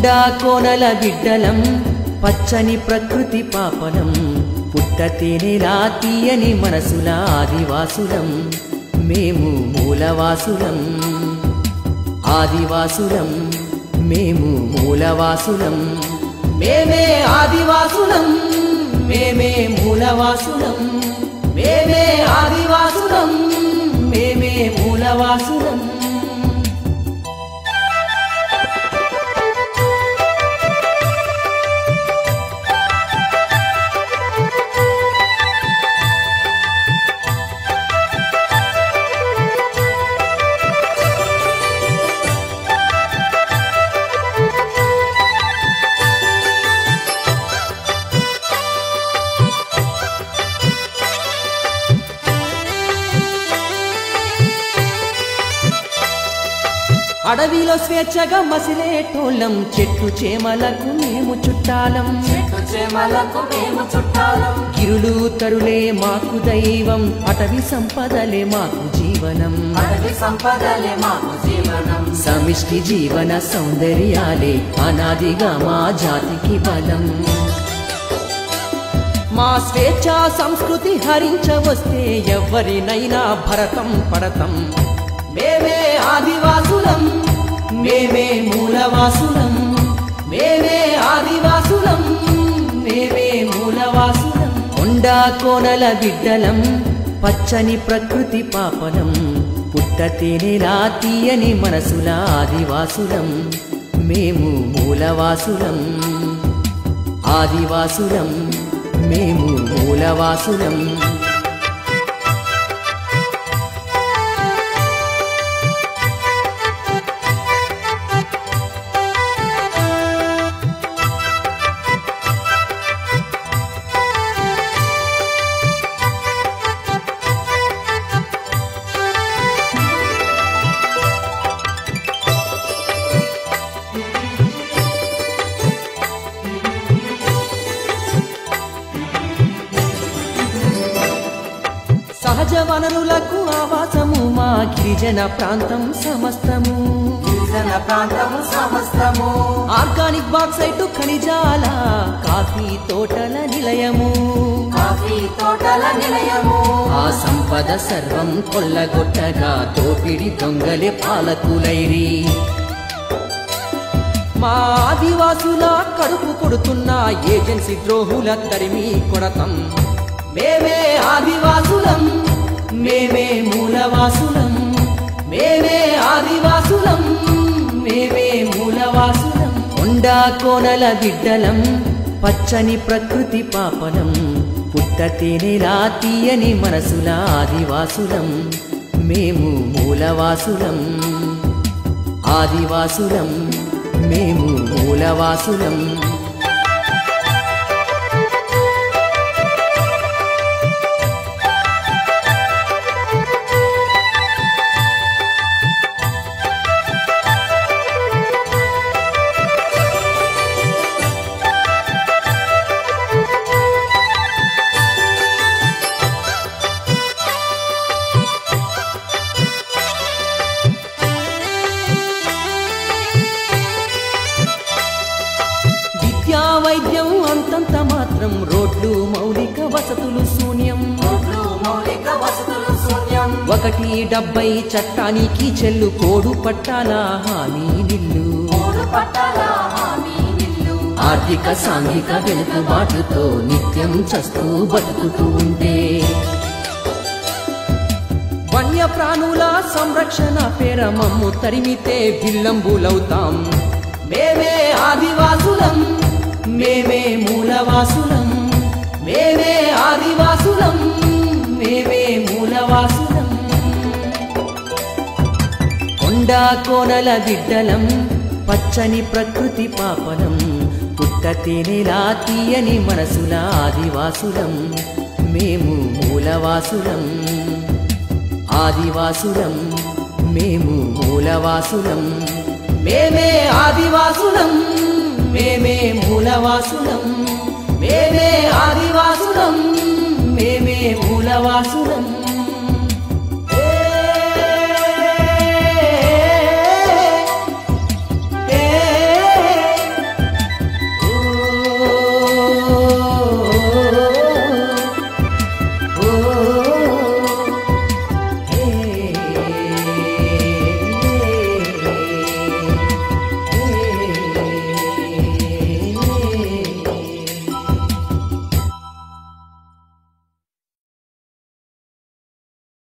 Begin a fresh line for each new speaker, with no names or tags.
కొండా కోనల బిడ్డలం పచ్చని ప్రకృతి పాపలం పుట్టతేనెలా తీయని మనసుల ఆదివాసులం మేము మూలవాసులం ఆదివాసులం మేము మూలవాసులం మేమే ఆదివాసులం మేమే మూలవాసులం మేమే ఆదివాసులం మేమే మూలవాసులం అడవిలో స్వేచ్ఛగా మసిలేటోళ్ళం చెట్టు చేమలకు మేము చుట్టాలం గిరులు తరులే మాకు దైవం అటవీ సంపదలే మాకు జీవనం సమిష్టి జీవన సౌందర్యాలే అనాదిగా మా జాతికి బలం మా స్వేచ్ఛ సంస్కృతి హరించవస్తే ఎవరినైనా భరతం పడతం మేమే ఆదివాసులం మేమే మూలవాసులం మేమే ఆదివాసులం మేమే మూలవాసులం కొండా కోనల బిడ్డలం పచ్చని ప్రకృతి పాపలం పుట్టతేనెలా తీయని మనసుల ఆదివాసులం మేము మూలవాసులం ఆదివాసులం మేము మూలవాసులం సహజ వనరులకు ఆవాసము మా గిరిజన ప్రాంతం సమస్తము ఆర్గానిక్ బాక్సైట్ ఖనిజాల కాఫీ తోటల నిలయము ఆ సంపద సర్వం కొల్లగొట్టగా దోపిడి దొంగలే పాలకులైరి మా ఆదివాసుల కడుపు కొడుతున్న ఏజెన్సీ ద్రోహుల తరిమి కొడతం మేమే ఆదివాసులం మేమే మూలవాసులం మేమే ఆదివాసులం మేమే మూలవాసులం కొండా కోనల బిడ్డలం పచ్చని ప్రకృతి పాపలం పుట్టతేనెలా తీయని మనసుల ఆదివాసులం మేము మూలవాసులం ఆదివాసులం మేము మూలవాసులం వైద్యం అంతంత మాత్రం రోడ్లు మౌలిక వసతులు శూన్యం 170 చట్టానికి చెల్లు కోడు పట్టాల హామీ నిల్లు ఆర్థిక సాంఘిక వెనుకబాటుతో నిత్యం చస్తూ బతుకుతూ ఉంటే వన్య ప్రాణుల సంరక్షణ పేర మమ్ము తరిమితే విల్లంబులవుతాం మేమే ఆదివాసులం మేమే మూలవాసులం మేమే ఆదివాసులం మేమే మూలవాసులం కొండా కోనల బిడ్డలం పచ్చని ప్రకృతి పాపలం పుట్టతేనెలా తీయని మనసుల ఆదివాసులం మేము మూలవాసులం ఆదివాసులం మేము మూలవాసులం మేమే ఆదివాసులం మేమే మూలవాసులం